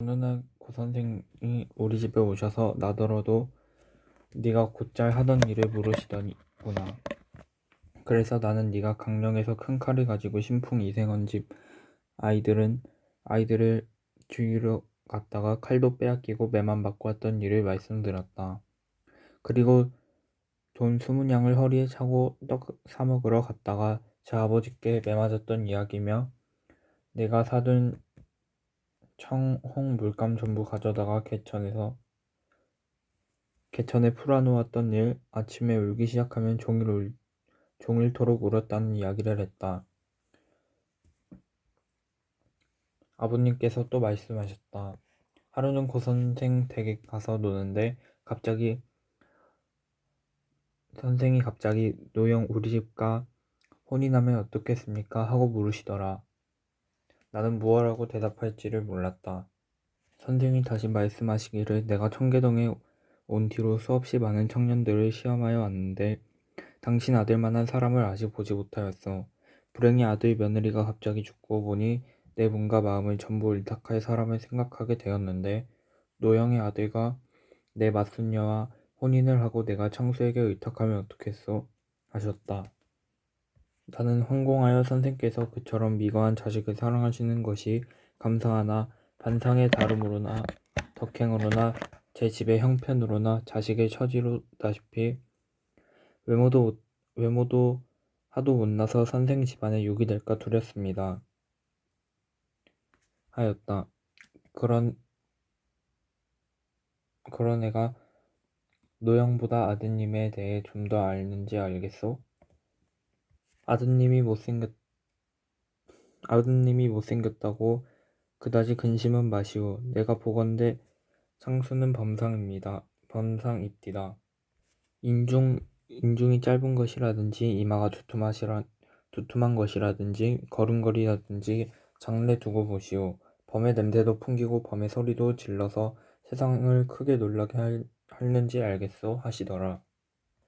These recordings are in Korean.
어느 날 고선생이 우리 집에 오셔서 나더러도 네가 곧잘 하던 일을 물으시더구나. 그래서 나는 네가 강령에서 큰 칼을 가지고 신풍 이생원 집 아이들을 죽이러 갔다가 칼도 빼앗기고 매만 맞고 왔던 일을 말씀드렸다. 그리고 돈 20냥을 허리에 차고 떡 사먹으러 갔다가 제 아버지께 매맞았던 이야기며 내가 사둔 청홍 물감 전부 가져다가 개천에 풀어놓았던 일, 아침에 울기 시작하면 종일토록 울었다는 이야기를 했다. 아버님께서 또 말씀하셨다. 하루는 고선생 댁에 가서 노는데 선생이 갑자기 노영 우리 집 가 혼인하면 어떻겠습니까? 하고 물으시더라. 나는 무엇라고 대답할지를 몰랐다. 선생이 다시 말씀하시기를 내가 청계동에 온 뒤로 수없이 많은 청년들을 시험하여 왔는데 당신 아들만한 사람을 아직 보지 못하였어. 불행히 아들 며느리가 갑자기 죽고 보니 내 몸과 마음을 전부 일탁할 사람을 생각하게 되었는데 노영의 아들과 내 맞순녀와 혼인을 하고 내가 창수에게 의탁하면 어떻겠소? 하셨다. 나는 황공하여 선생께서 그처럼 미거한 자식을 사랑하시는 것이 감사하나 반상의 다름으로나 덕행으로나 제 집의 형편으로나 자식의 처지로다시피 외모도 하도 못나서 선생 집안에 욕이 될까 두렵습니다. 하였다. 그런 애가 노영보다 아드님에 대해 좀 더 아는지 알겠소? 아드님이 못생겼다고 그다지 근심은 마시오. 내가 보건대 창수는 범상입디다. 인중이 짧은 것이라든지 이마가 두툼한 것이라든지 걸음걸이라든지 장래 두고 보시오. 범의 냄새도 풍기고 범의 소리도 질러서 세상을 크게 놀라게 하는지 알겠소? 하시더라.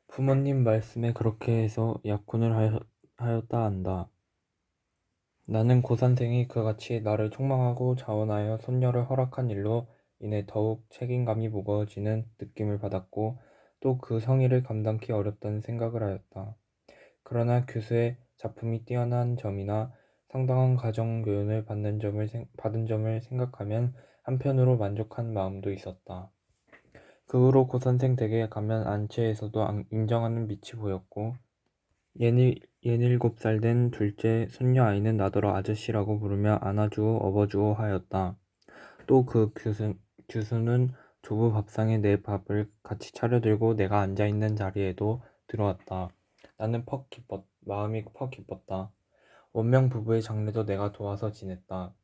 부모님 말씀에 그렇게 해서 약혼을 하였다 한다. 나는 고선생이 그같이 나를 촉망하고 자원하여 손녀를 허락한 일로 인해 더욱 책임감이 무거워지는 느낌을 받았고 또 그 성의를 감당키 어렵다는 생각을 하였다. 그러나 교수의 작품이 뛰어난 점이나 상당한 가정교훈을 받은 점을 생각하면 한편으로 만족한 마음도 있었다. 그 후로 고선생 댁에 가면 안채에서도 인정하는 빛이 보였고 예닐곱 살 된 둘째 손녀 아이는 나더러 아저씨라고 부르며 안아주오 업어주오 하였다. 또 그 교수는 조부 밥상에 내 밥을 같이 차려들고 내가 앉아있는 자리에도 들어왔다. 나는 마음이 퍽 기뻤다. 원명 부부의 장례도 내가 도와서 지냈다.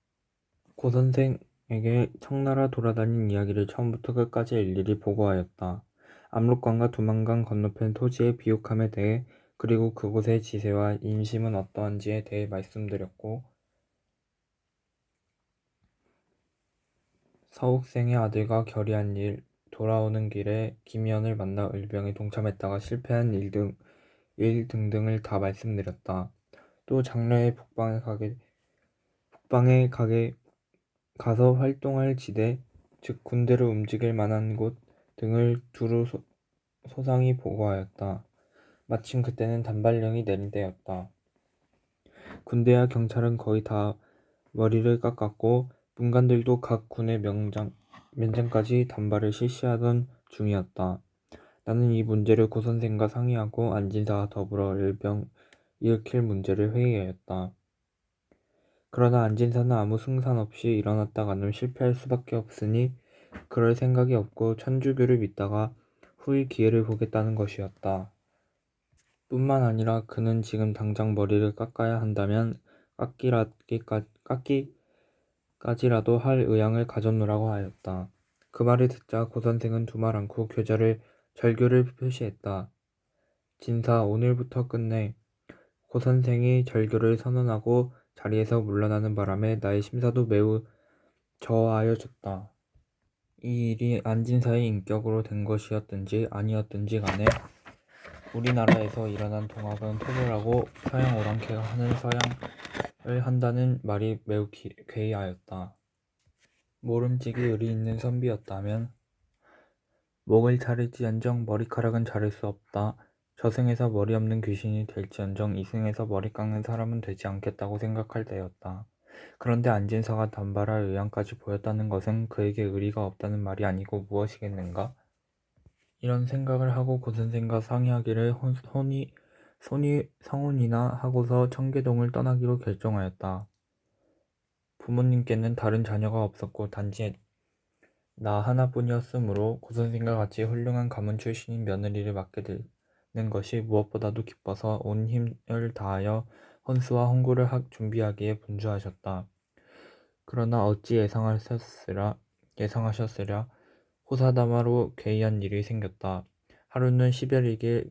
고 선생에게 청나라 돌아다닌 이야기를 처음부터 끝까지 일일이 보고하였다. 압록강과 두만강 건너편 토지의 비옥함에 대해 그리고 그곳의 지세와 인심은 어떠한지에 대해 말씀드렸고 서욱생의 아들과 결의한 일, 돌아오는 길에 김연을 만나 을병에 동참했다가 실패한 일 등등을 다 말씀드렸다. 또 장래에 북방에 가서 활동할 지대, 즉 군대를 움직일 만한 곳 등을 두루 소상히 보고하였다. 마침 그때는 단발령이 내린 때였다. 군대와 경찰은 거의 다 머리를 깎았고 문관들도 각 군의 면장까지 단발을 실시하던 중이었다. 나는 이 문제를 고 선생과 상의하고 안진사와 더불어 일병 일으킬 문제를 회의하였다. 그러나 안진사는 아무 승산 없이 일어났다가는 실패할 수밖에 없으니 그럴 생각이 없고 천주교를 믿다가 후일 기회를 보겠다는 것이었다. 뿐만 아니라 그는 지금 당장 머리를 깎아야 한다면 깎기까지라도 할 의향을 가졌노라고 하였다. 그 말을 듣자 고 선생은 두말 않고 절교를 표시했다. 진사 오늘부터 끝내. 고 선생이 절교를 선언하고 자리에서 물러나는 바람에 나의 심사도 매우 저하여졌다. 이 일이 안진사의 인격으로 된 것이었든지 아니었든지 간에 우리나라에서 일어난 동학은 토벌하고 서양 오랑캐가 하는 서양을 한다는 말이 매우 괴이하였다. 모름지기 의리 있는 선비였다면 목을 자를지언정 머리카락은 자를 수 없다. 저승에서 머리 없는 귀신이 될지언정 이승에서 머리 깎는 사람은 되지 않겠다고 생각할 때였다. 그런데 안진서가 단발할 의향까지 보였다는 것은 그에게 의리가 없다는 말이 아니고 무엇이겠는가? 이런 생각을 하고 고선생과 상의하기를 성혼이나 하고서 청계동을 떠나기로 결정하였다. 부모님께는 다른 자녀가 없었고 단지 나 하나뿐이었으므로 고선생과 같이 훌륭한 가문 출신인 며느리를 맡게 되는 것이 무엇보다도 기뻐서 온 힘을 다하여 혼수와 홍구를 준비하기에 분주하셨다. 그러나 어찌 예상하셨으랴 호사다마로 괴이한 일이 생겼다. 하루는 10여일길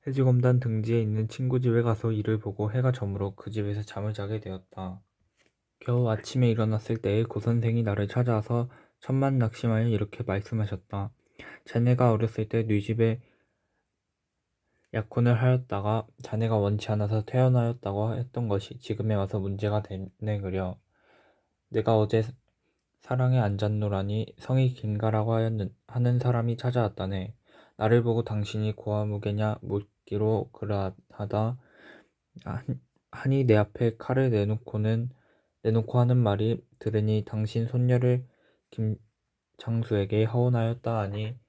해주검단 등지에 있는 친구 집에 가서 일을 보고 해가 저물어 그 집에서 잠을 자게 되었다. 겨우 아침에 일어났을 때에 고선생이 나를 찾아와서 천만낙심하여 이렇게 말씀하셨다. 자네가 어렸을 때 네 집에 약혼을 하였다가 자네가 원치 않아서 퇴원하였다고 했던 것이 지금에 와서 문제가 되네 그려. 내가 어제 사랑에 앉았노라니 성이 긴가라고 하는 사람이 찾아왔다네. 나를 보고 당신이 고아무개냐 묻기로 그러하다 하니 내 앞에 칼을 내놓고 하는 말이 들으니 당신 손녀를 김장수에게 하원하였다 하니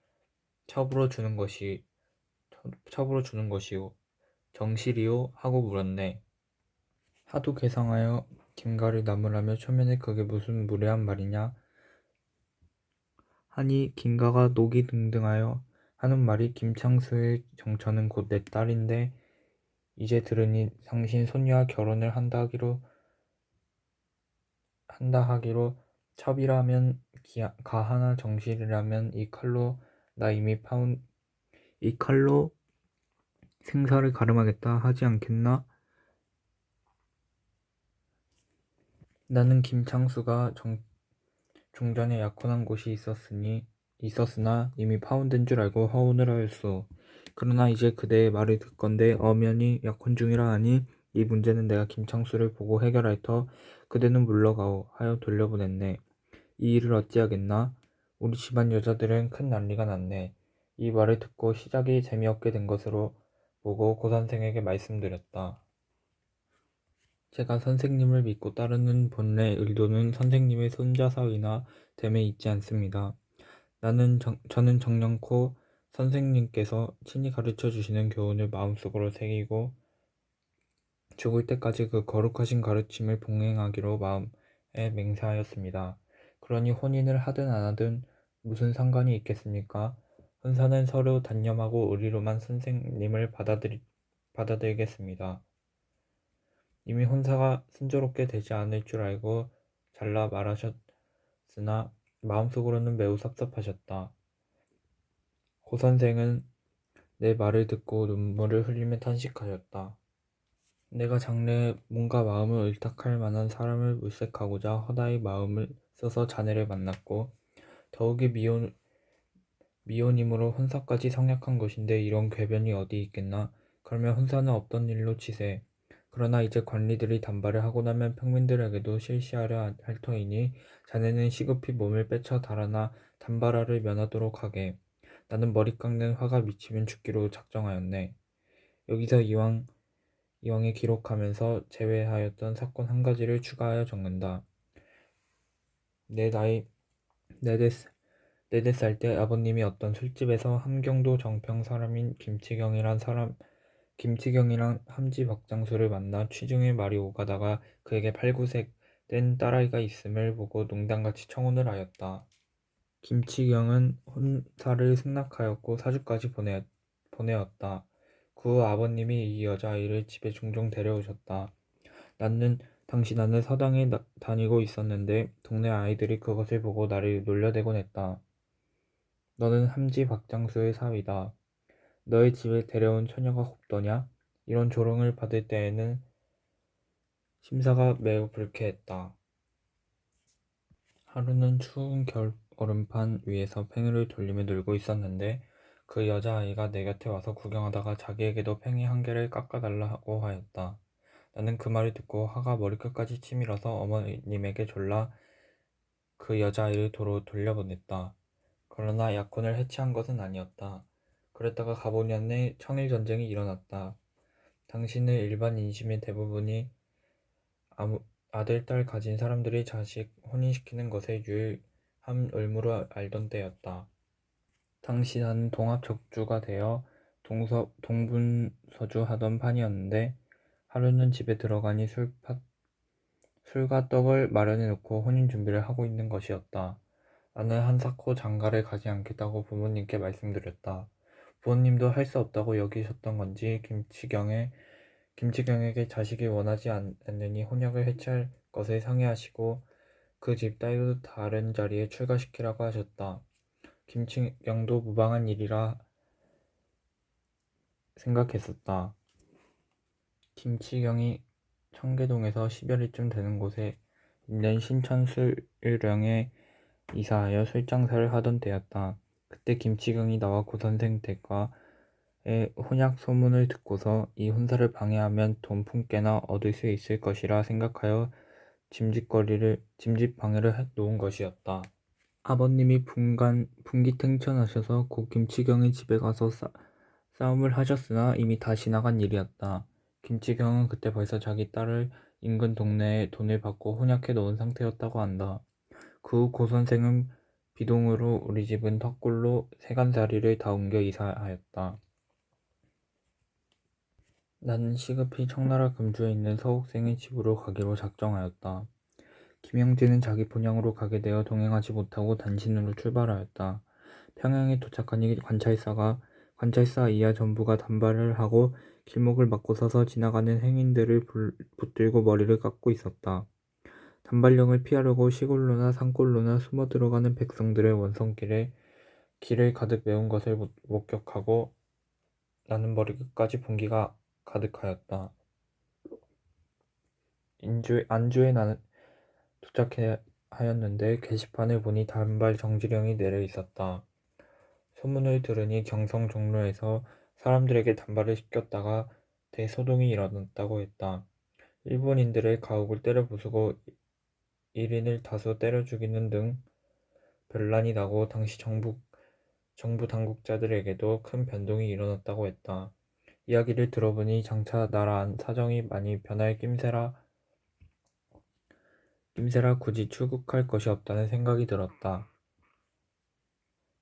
첩으로 주는 것이오. 정실이오? 하고 물었네. 하도 괴상하여 김가를 나무라며 초면에 그게 무슨 무례한 말이냐 하니 김가가 녹이 등등하여 하는 말이 김창수의 정처는 곧 내 딸인데 이제 들으니 당신 손녀와 결혼을 한다 하기로 첩이라면 가하나 정실이라면 이 칼로 생사를 가름하겠다 하지 않겠나? 나는 김창수가 종전에 약혼한 곳이 있었으나 이미 파혼된 줄 알고 허운을 하였소. 그러나 이제 그대의 말을 듣건대 엄연히 약혼 중이라 하니 이 문제는 내가 김창수를 보고 해결할 터 그대는 물러가오 하여 돌려보냈네. 이 일을 어찌하겠나? 우리 집안 여자들은 큰 난리가 났네. 이 말을 듣고 시작이 재미없게 된 것으로 보고 고선생에게 말씀드렸다. 제가 선생님을 믿고 따르는 본래 의도는 선생님의 손자사위나 됨에 있지 않습니다. 저는 정령코 선생님께서 친히 가르쳐 주시는 교훈을 마음속으로 새기고 죽을 때까지 그 거룩하신 가르침을 봉행하기로 마음에 맹세하였습니다. 그러니 혼인을 하든 안 하든 무슨 상관이 있겠습니까? 혼사는 서로 단념하고 의리로만 선생님을 받아들이겠습니다. 이미 혼사가 순조롭게 되지 않을 줄 알고 잘라 말하셨으나 마음속으로는 매우 섭섭하셨다. 고 선생은 내 말을 듣고 눈물을 흘리며 탄식하였다. 내가 장래에 뭔가 마음을 의탁할 만한 사람을 물색하고자 허다히 마음을 써서 자네를 만났고 더욱이 미혼이므로 혼사까지 성약한 것인데 이런 궤변이 어디 있겠나. 그러면 혼사는 없던 일로 치세. 그러나 이제 관리들이 단발을 하고 나면 평민들에게도 실시하려 할 터이니 자네는 시급히 몸을 빼쳐 달아나 단발화를 면하도록 하게. 나는 머리 깎는 화가 미치면 죽기로 작정하였네. 여기서 이왕에 기록하면서 제외하였던 사건 한 가지를 추가하여 적는다. 내 나이 네댓 살 때 아버님이 어떤 술집에서 함경도 정평 사람인 김치경이랑 함지 박장수를 만나 취중에 말이 오가다가 그에게 8, 9색 된 딸아이가 있음을 보고 농담같이 청혼을 하였다. 김치경은 혼사를 승낙하였고 사주까지 보내었다. 그 후 아버님이 이 여자아이를 집에 종종 데려오셨다. 당시 나는 서당에 다니고 있었는데 동네 아이들이 그것을 보고 나를 놀려대곤 했다. 너는 함지 박장수의 사위다. 너의 집에 데려온 처녀가 곱더냐? 이런 조롱을 받을 때에는 심사가 매우 불쾌했다. 하루는 추운 겨울 얼음판 위에서 팽이를 돌리며 놀고 있었는데 그 여자아이가 내 곁에 와서 구경하다가 자기에게도 팽이 한 개를 깎아달라고 하였다. 나는 그 말을 듣고 화가 머리끝까지 치밀어서 어머님에게 졸라 그 여자아이를 도로 돌려보냈다. 그러나 약혼을 해치한 것은 아니었다. 그랬다가 가보년에 청일전쟁이 일어났다. 당시는 일반 인심의 대부분이 아들, 딸 가진 사람들이 자식 혼인시키는 것에 유일한 의무로 알던 때였다. 당시 나는 동합적주가 되어 동분서주 하던 판이었는데 하루는 집에 들어가니 술과 떡을 마련해 놓고 혼인 준비를 하고 있는 것이었다. 나는 한사코 장가를 가지 않겠다고 부모님께 말씀드렸다. 부모님도 할 수 없다고 여기셨던 건지 김치경에게 자식이 원하지 않느니 혼약을 해체할 것을 상의하시고 그 집 딸도 다른 자리에 출가시키라고 하셨다. 김치경도 무방한 일이라 생각했었다. 김치경이 청계동에서 10여리쯤 되는 곳에 있는 신천술령에 이사하여 술장사를 하던 때였다. 그때 김치경이 나와 고선생 댁과의 혼약 소문을 듣고서 이 혼사를 방해하면 돈 품께나 얻을 수 있을 것이라 생각하여 짐짓 방해를 해 놓은 것이었다. 아버님이 분기탱천하셔서 곧 김치경의 집에 가서 싸움을 하셨으나 이미 다 지나간 일이었다. 김치경은 그때 벌써 자기 딸을 인근 동네에 돈을 받고 혼약해 놓은 상태였다고 한다. 그 후 고 선생은 비동으로 우리 집은 턱골로 세간자리를 다 옮겨 이사하였다. 나는 시급히 청나라 금주에 있는 서옥생의 집으로 가기로 작정하였다. 김영진은 자기 본향으로 가게 되어 동행하지 못하고 단신으로 출발하였다. 평양에 도착하니 관찰사 이하 전부가 단발을 하고 길목을 막고 서서 지나가는 행인들을 붙들고 머리를 깎고 있었다. 단발령을 피하려고 시골로나 산골로나 숨어 들어가는 백성들의 원성길에 길을 가득 메운 것을 목격하고 나는 머리끝까지 분기가 가득하였다. 안주에 나는 도착하였는데 게시판을 보니 단발 정지령이 내려 있었다. 소문을 들으니 경성 종로에서 사람들에게 단발을 시켰다가 대소동이 일어났다고 했다. 일본인들의 가옥을 때려 부수고 일인을 다수 때려 죽이는 등 변란이 나고 당시 정부 당국자들에게도 큰 변동이 일어났다고 했다. 이야기를 들어보니 장차 나라 안 사정이 많이 변할 낌새라 굳이 출국할 것이 없다는 생각이 들었다.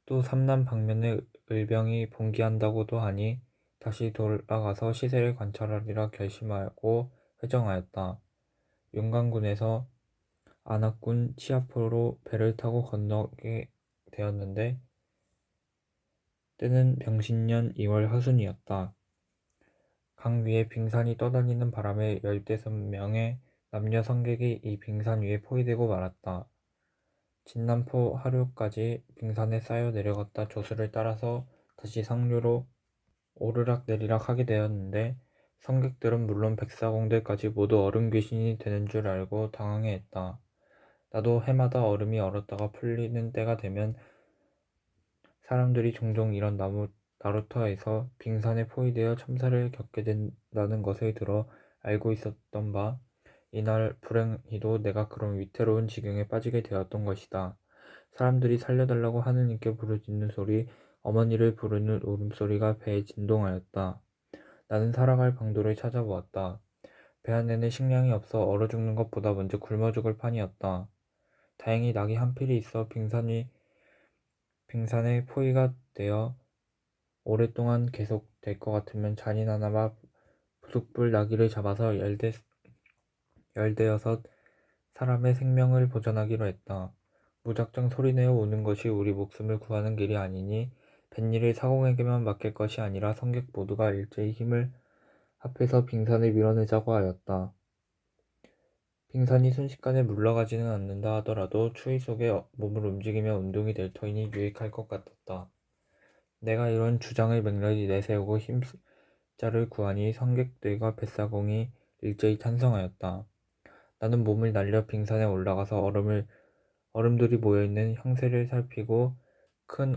또 삼남 방면에 을병이 봉기한다고도 하니 다시 돌아가서 시세를 관찰하리라 결심하고 회정하였다. 용강군에서 안압군 치아포로 배를 타고 건너게 되었는데 때는 병신년 2월 하순이었다. 강 위에 빙산이 떠다니는 바람에 15명의 남녀 성객이 이 빙산 위에 포위되고 말았다. 진남포 하류까지 빙산에 쌓여 내려갔다 조수를 따라서 다시 상류로 오르락 내리락 하게 되었는데 성객들은 물론 백사공들까지 모두 얼음 귀신이 되는 줄 알고 당황해했다. 나도 해마다 얼음이 얼었다가 풀리는 때가 되면 사람들이 종종 이런 나루터에서 빙산에 포위되어 참사를 겪게 된다는 것을 들어 알고 있었던 바 이날 불행히도 내가 그런 위태로운 지경에 빠지게 되었던 것이다. 사람들이 살려달라고 하느님께 부르짖는 소리, 어머니를 부르는 울음소리가 배에 진동하였다. 나는 살아갈 방도를 찾아보았다. 배 안에는 식량이 없어 얼어 죽는 것보다 먼저 굶어 죽을 판이었다. 다행히 낙이 한 필이 있어 빙산에 포위가 되어 오랫동안 계속 될 것 같으면 잔인하나마 부득불 나귀를 잡아서 열대여섯 사람의 생명을 보전하기로 했다. 무작정 소리내어 우는 것이 우리 목숨을 구하는 길이 아니니 뱃일을 사공에게만 맡길 것이 아니라 성객 모두가 일제히 힘을 합해서 빙산을 밀어내자고 하였다. 빙산이 순식간에 물러가지는 않는다 하더라도 추위 속에 몸을 움직이며 운동이 될 터이니 유익할 것 같았다. 내가 이런 주장을 맹렬히 내세우고 힘자를 구하니 성객들과 뱃사공이 일제히 찬성하였다. 나는 몸을 날려 빙산에 올라가서 얼음들이 모여있는 형세를 살피고 큰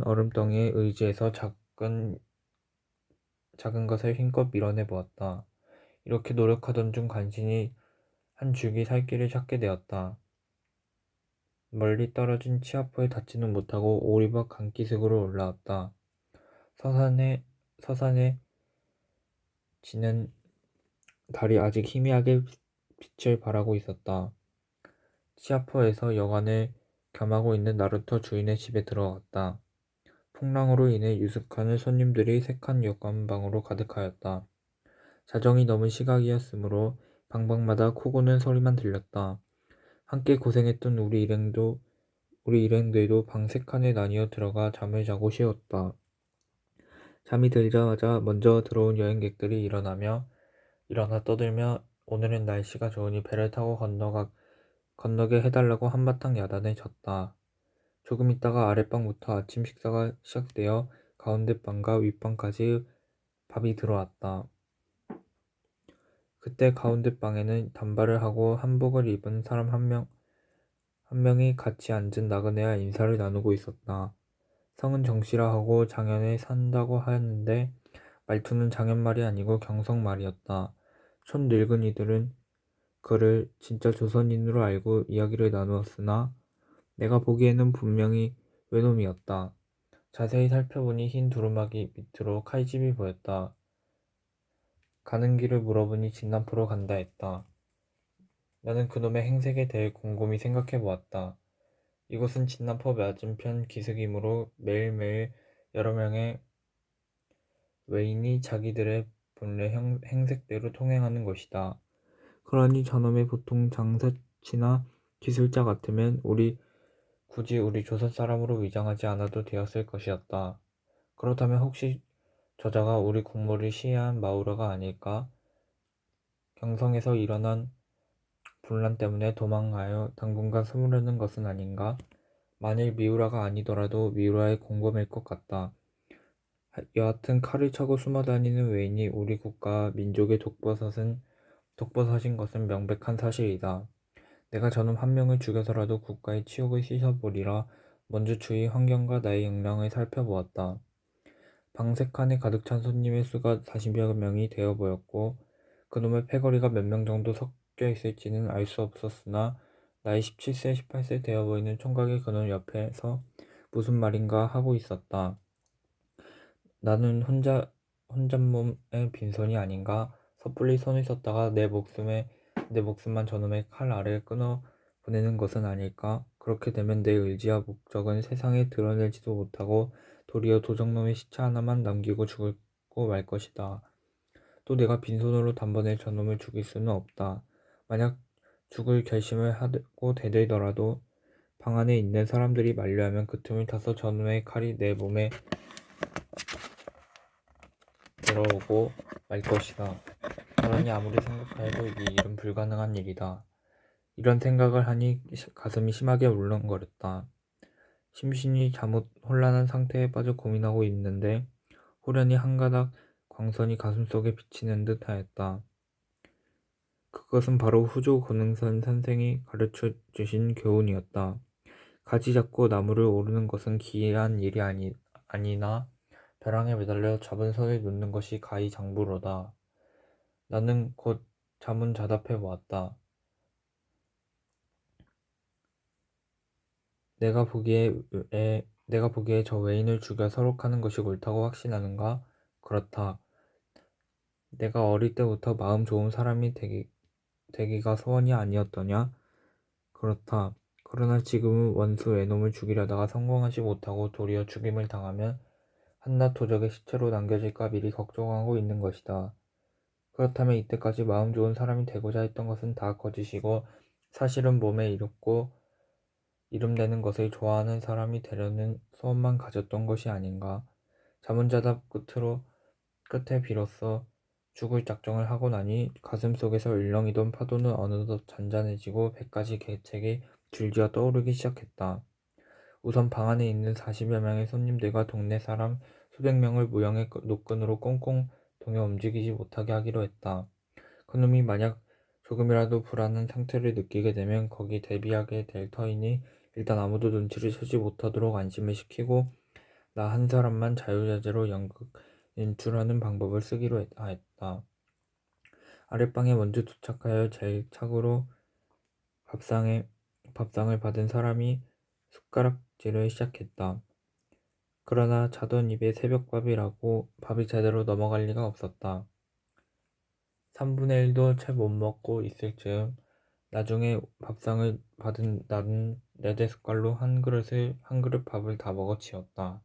얼음덩이에 의지해서 작은 작은 것을 힘껏 밀어내 보았다. 이렇게 노력하던 중 간신히 한 줄기 살길을 찾게 되었다. 멀리 떨어진 치아포에 닿지는 못하고 오리박 강기슭으로 올라왔다. 서산에 지는 달이 아직 희미하게 빛을 발하고 있었다. 치아포에서 여관을 겸하고 있는 나루토 주인의 집에 들어갔다. 풍랑으로 인해 유숙하는 손님들이 색한 여관방으로 가득하였다. 자정이 넘은 시각이었으므로 방방마다 코고는 소리만 들렸다. 함께 고생했던 우리 일행들도 방 세 칸에 나뉘어 들어가 잠을 자고 쉬었다. 잠이 들자마자 먼저 들어온 여행객들이 일어나 떠들며 오늘은 날씨가 좋으니 배를 타고 건너게 해달라고 한바탕 야단을 쳤다. 조금 있다가 아랫방부터 아침 식사가 시작되어 가운데방과 윗방까지 밥이 들어왔다. 그때 가운데방에는 단발을 하고 한복을 입은 사람 한 명이 같이 앉은 나그네와 인사를 나누고 있었다. 성은 정씨라 하고 장현에 산다고 하였는데 말투는 장현말이 아니고 경성말이었다. 촌 늙은이들은 그를 진짜 조선인으로 알고 이야기를 나누었으나 내가 보기에는 분명히 외놈이었다. 자세히 살펴보니 흰 두루마기 밑으로 칼집이 보였다. 가는 길을 물어보니 진남포로 간다 했다. 나는 그놈의 행색에 대해 곰곰이 생각해 보았다. 이곳은 진남포 맞은편 기슭이므로 매일매일 여러 명의 외인이 자기들의 본래 행색대로 통행하는 것이다. 그러니 저놈의 보통 장사치나 기술자 같으면 굳이 우리 조선 사람으로 위장하지 않아도 되었을 것이었다. 그렇다면 혹시 저자가 우리 국모를 시해한 마우라가 아닐까? 경성에서 일어난 분란 때문에 도망하여 당분간 숨으려는 것은 아닌가? 만일 미우라가 아니더라도 미우라의 공범일 것 같다. 여하튼 칼을 차고 숨어다니는 외인이 우리 국가 민족의 독버섯인 것은 명백한 사실이다. 내가 저놈 한 명을 죽여서라도 국가의 치욕을 씻어보리라 먼저 주위 환경과 나의 역량을 살펴보았다. 방 세 칸에 가득 찬 손님의 수가 40여 명이 되어 보였고 그놈의 패거리가 몇 명 정도 섞여 있을지는 알 수 없었으나 나이 17세, 18세 되어 보이는 총각이 그놈 옆에서 무슨 말인가 하고 있었다. 나는 혼잣몸의 빈손이 아닌가 섣불리 손을 썼다가 내 목숨만 저놈의 칼 아래에 끊어 보내는 것은 아닐까? 그렇게 되면 내 의지와 목적은 세상에 드러내지도 못하고 도리어 도적놈의 시체 하나만 남기고 죽고 말 것이다. 또 내가 빈손으로 단번에 저놈을 죽일 수는 없다. 만약 죽을 결심을 하고 대들더라도 방 안에 있는 사람들이 만류하면 그 틈을 타서 저놈의 칼이 내 몸에 들어오고 말 것이다. 그러니 아무리 생각하여도 이 일은 불가능한 일이다. 이런 생각을 하니 가슴이 심하게 울렁거렸다. 심신이 잘못 혼란한 상태에 빠져 고민하고 있는데 호련히 한 가닥 광선이 가슴속에 비치는 듯 하였다. 그것은 바로 후조 권능선 선생이 가르쳐 주신 교훈이었다. 가지 잡고 나무를 오르는 것은 기이한 일이 아니나 벼랑에 매달려 잡은 손을 놓는 것이 가히 장부로다. 나는 곧 자문자답해 보았다. 내가 보기에 저 외인을 죽여 서록하는 것이 옳다고 확신하는가? 그렇다. 내가 어릴 때부터 마음 좋은 사람이 되기가 소원이 아니었더냐? 그렇다. 그러나 지금은 원수 외놈을 죽이려다가 성공하지 못하고 도리어 죽임을 당하면 한낱 도적의 시체로 남겨질까 미리 걱정하고 있는 것이다. 그렇다면 이때까지 마음 좋은 사람이 되고자 했던 것은 다 거짓이고 사실은 몸에 이름되는 것을 좋아하는 사람이 되려는 소원만 가졌던 것이 아닌가. 자문자답 끝에 비로소 죽을 작정을 하고 나니 가슴속에서 울렁이던 파도는 어느덧 잔잔해지고 100가지 계책이 줄지어 떠오르기 시작했다. 우선 방 안에 있는 40여 명의 손님들과 동네 사람 수백 명을 무형의 노끈으로 꽁꽁 동여 움직이지 못하게 하기로 했다. 그놈이 만약 조금이라도 불안한 상태를 느끼게 되면 거기 대비하게 될 터이니 일단 아무도 눈치를 채지 못하도록 안심을 시키고 나 한 사람만 자유자재로 인출하는 방법을 쓰기로 하였다. 아랫방에 먼저 도착하여 제일 착으로 밥상을 받은 사람이 숟가락질을 시작했다. 그러나 자던 입에 새벽밥이라고 밥이 제대로 넘어갈 리가 없었다. 3분의 1도 채 못 먹고 있을 즈음 나중에 밥상을 받은 나는 4-5숟갈로 한 그릇 밥을 다 먹어치웠다.